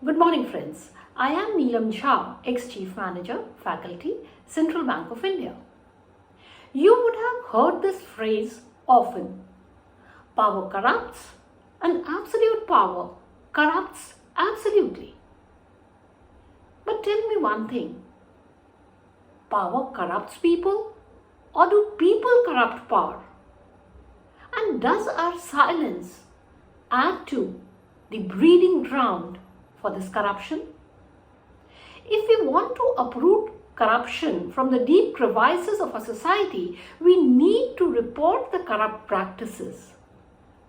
Good morning, friends. I am Neelam Jha, ex-Chief Manager, Faculty, Central Bank of India. You would have heard this phrase often. Power corrupts and absolute power corrupts absolutely. But tell me one thing. Power corrupts people, or do people corrupt power? And does our silence add to the breeding ground for this corruption? If we want to uproot corruption from the deep crevices of our society, we need to report the corrupt practices.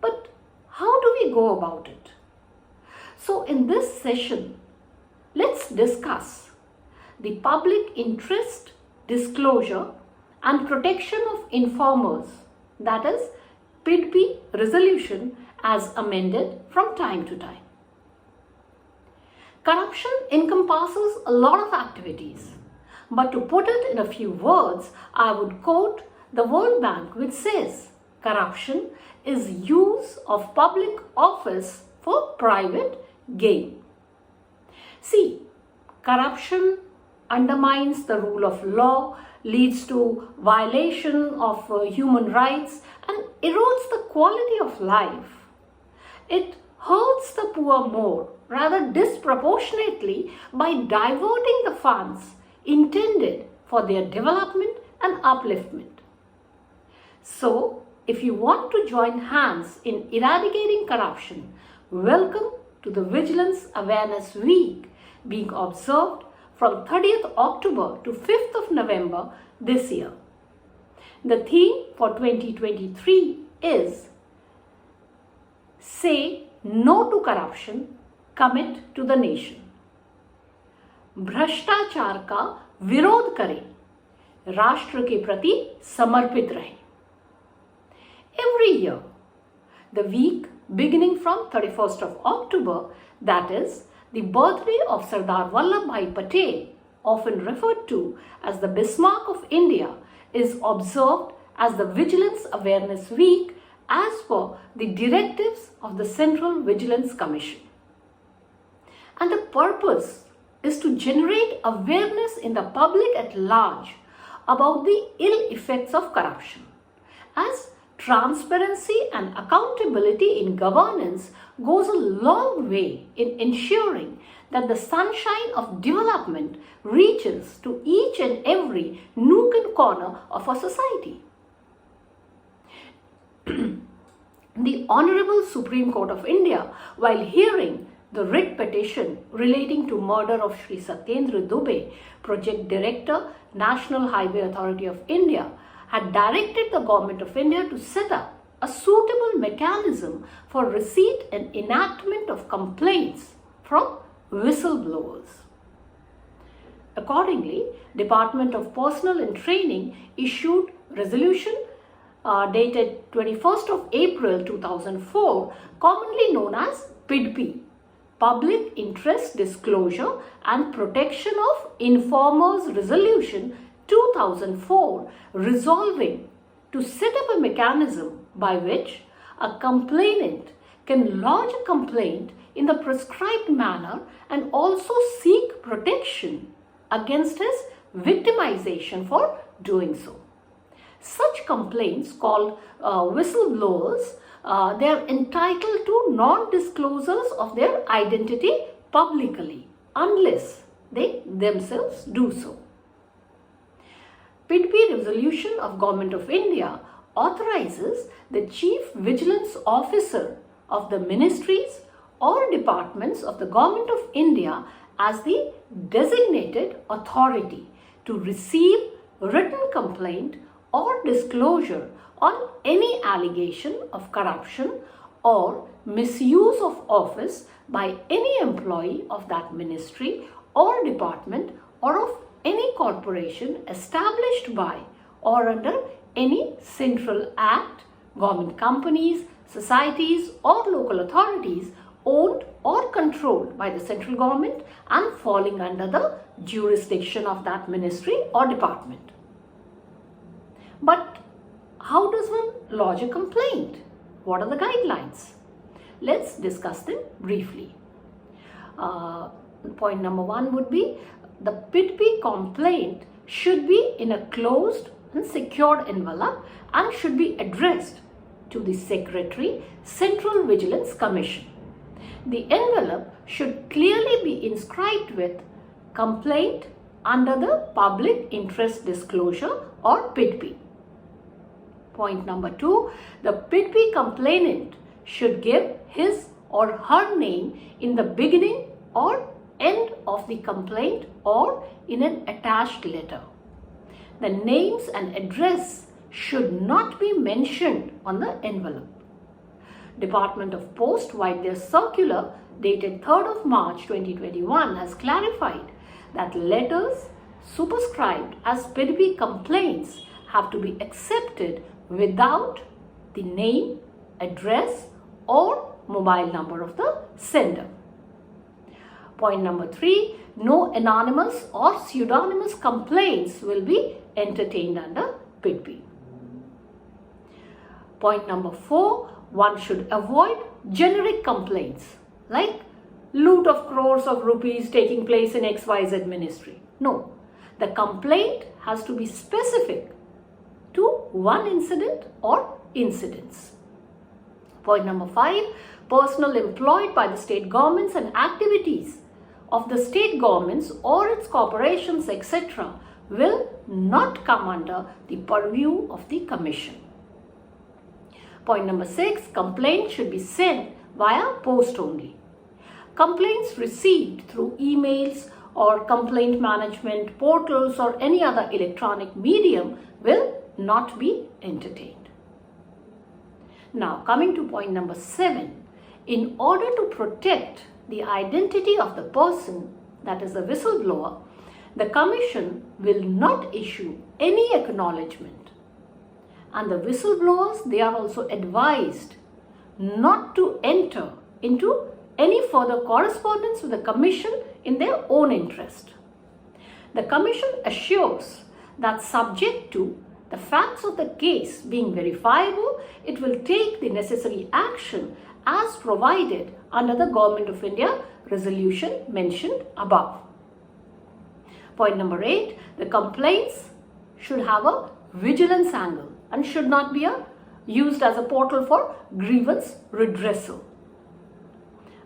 But how do we go about it? So in this session, let's discuss the public interest, disclosure and protection of informers, that is PIDPI Resolution as amended from time to time. Corruption encompasses a lot of activities, but to put it in a few words, I would quote the World Bank, which says corruption is use of public office for private gain. See, corruption undermines the rule of law, leads to violation of human rights and erodes the quality of life. It hurts the poor more, rather disproportionately, by diverting the funds intended for their development and upliftment. So, if you want to join hands in eradicating corruption, welcome to the Vigilance Awareness Week being observed from 30th October to 5th of November this year. The theme for 2023 is Say No to Corruption, Commit to the Nation. भ्रष्टाचार का विरोध करें, राष्ट्र के प्रति समर्पित रहें. Every year, the week beginning from 31st of October, that is the birthday of Sardar Vallabhbhai Patel, often referred to as the Bismarck of India, is observed as the Vigilance Awareness Week as per the directives of the Central Vigilance Commission. And the purpose is to generate awareness in the public at large about the ill effects of corruption, as transparency and accountability in governance goes a long way in ensuring that the sunshine of development reaches to each and every nook and corner of our society. The Honorable Supreme Court of India, while hearing the writ petition relating to murder of Shri Satyendra Dubey, Project Director, National Highway Authority of India, had directed the Government of India to set up a suitable mechanism for receipt and enactment of complaints from whistleblowers. Accordingly, Department of Personnel and Training issued resolution dated 21st of April 2004, commonly known as PIDPI, Public Interest Disclosure and Protection of Informers Resolution 2004, resolving to set up a mechanism by which a complainant can lodge a complaint in the prescribed manner and also seek protection against his victimization for doing so. Such complaints, called whistleblowers, they are entitled to non-disclosures of their identity publicly unless they themselves do so. PIDPI Resolution of Government of India authorizes the Chief Vigilance Officer of the ministries or departments of the Government of India as the designated authority to receive written complaint or disclosure on any allegation of corruption or misuse of office by any employee of that ministry or department or of any corporation established by or under any central act, government companies, societies or local authorities owned or controlled by the central government and falling under the jurisdiction of that ministry or department. But how does one lodge a complaint? What are the guidelines? Let's discuss them briefly. Point number 1 would be the PIDPI complaint should be in a closed and secured envelope and should be addressed to the Secretary, Central Vigilance Commission. The envelope should clearly be inscribed with complaint under the Public Interest Disclosure or PIDPI. Point number 2, the PIDPI complainant should give his or her name in the beginning or end of the complaint or in an attached letter. The names and address should not be mentioned on the envelope. Department of Post, via their circular dated 3rd of March 2021, has clarified that letters superscribed as PIDPI complaints have to be accepted without the name, address or mobile number of the sender. Point number 3, no anonymous or pseudonymous complaints will be entertained under PIDPI. Point number 4, one should avoid generic complaints like loot of crores of rupees taking place in XYZ ministry. No, the complaint has to be specific to one incident or incidents. Point number 5, personnel employed by the state governments and activities of the state governments or its corporations, etc., will not come under the purview of the Commission. Point number 6, complaints should be sent via post only. Complaints received through emails or complaint management portals or any other electronic medium will not be entertained. Now, coming to point number 7, in order to protect the identity of the person, that is the whistleblower, the Commission will not issue any acknowledgement. And the whistleblowers, they are also advised not to enter into any further correspondence with the Commission in their own interest. The Commission assures that subject to the facts of the case being verifiable, it will take the necessary action as provided under the Government of India resolution mentioned above. Point number 8, the complaints should have a vigilance angle and should not be used as a portal for grievance redressal.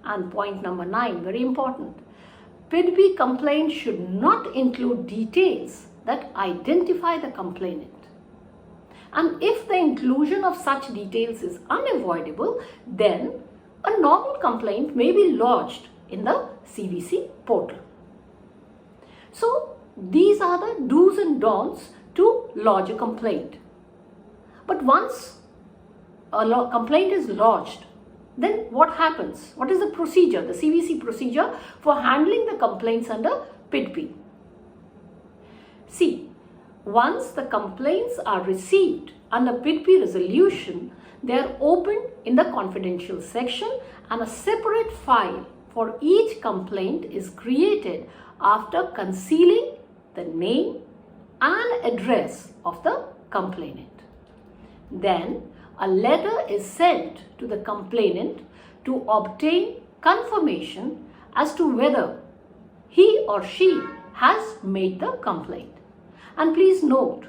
And point number 9, very important, PIDPI complaint should not include details that identify the complainant. And if the inclusion of such details is unavoidable, then a normal complaint may be lodged in the CVC portal. So these are the do's and don'ts to lodge a complaint. But once a complaint is lodged, then what happens? What is the procedure, the CVC procedure for handling the complaints under PIDPI? See, once the complaints are received under PIDPI resolution, they are opened in the confidential section and a separate file for each complaint is created after concealing the name and address of the complainant. Then a letter is sent to the complainant to obtain confirmation as to whether he or she has made the complaint. And please note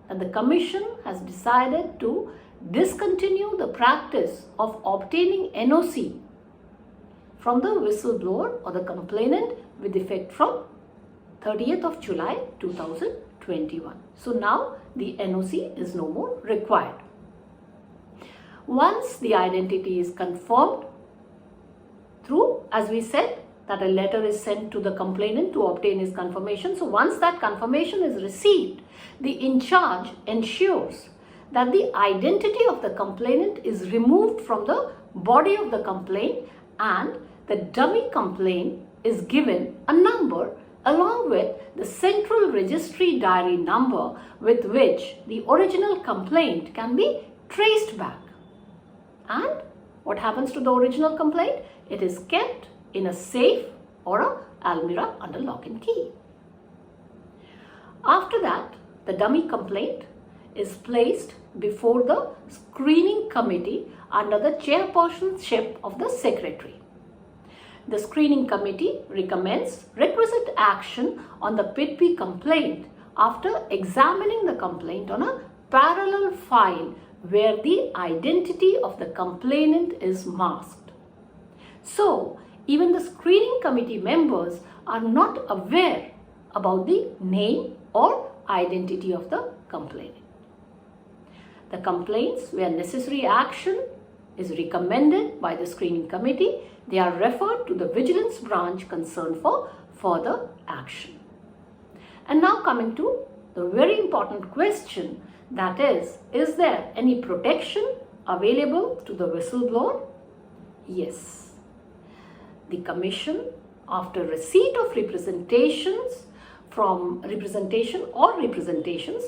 that the Commission has decided to discontinue the practice of obtaining NOC from the whistleblower or the complainant with effect from 30th of July 2021. So now the NOC is no more required. Once the identity is confirmed through, as we said, that a letter is sent to the complainant to obtain his confirmation. So once that confirmation is received, the in charge ensures that the identity of the complainant is removed from the body of the complaint and the dummy complaint is given a number along with the central registry diary number with which the original complaint can be traced back. And what happens to the original complaint? It is kept in a safe or a almirah under lock and key. After that, the dummy complaint is placed before the screening committee under the chairpersonship of the secretary. the screening committee recommends requisite action on the PIDPI complaint after examining the complaint on a parallel file where the identity of the complainant is masked. So, even the screening committee members are not aware about the name or identity of the complainant. The complaints where necessary action is recommended by the screening committee, they are referred to the Vigilance branch concerned for further action. And now coming to the very important question, that is there any protection available to the whistleblower? Yes. The Commission, after receipt of representations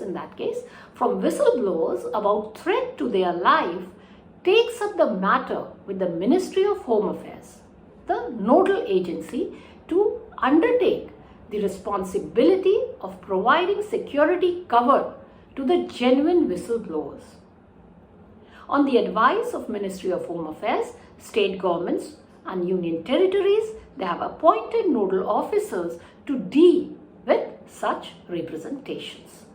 in that case, from whistleblowers about threat to their life, takes up the matter with the Ministry of Home Affairs, the nodal agency, to undertake the responsibility of providing security cover to the genuine whistleblowers. On the advice of Ministry of Home Affairs, state governments and union territories, they have appointed nodal officers to deal with such representations.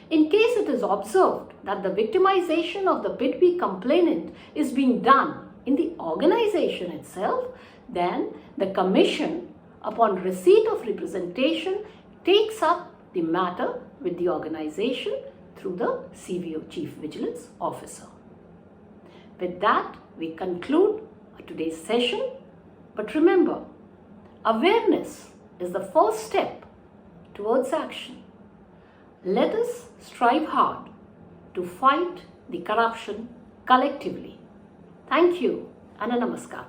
In case it is observed that the victimization of the PIDPI complainant is being done in the organization itself, then the Commission, upon receipt of representation, takes up the matter with the organization through the CVO, Chief Vigilance Officer. With that, we conclude today's session. But remember, awareness is the first step towards action. Let us strive hard to fight the corruption collectively. Thank you and a namaskar.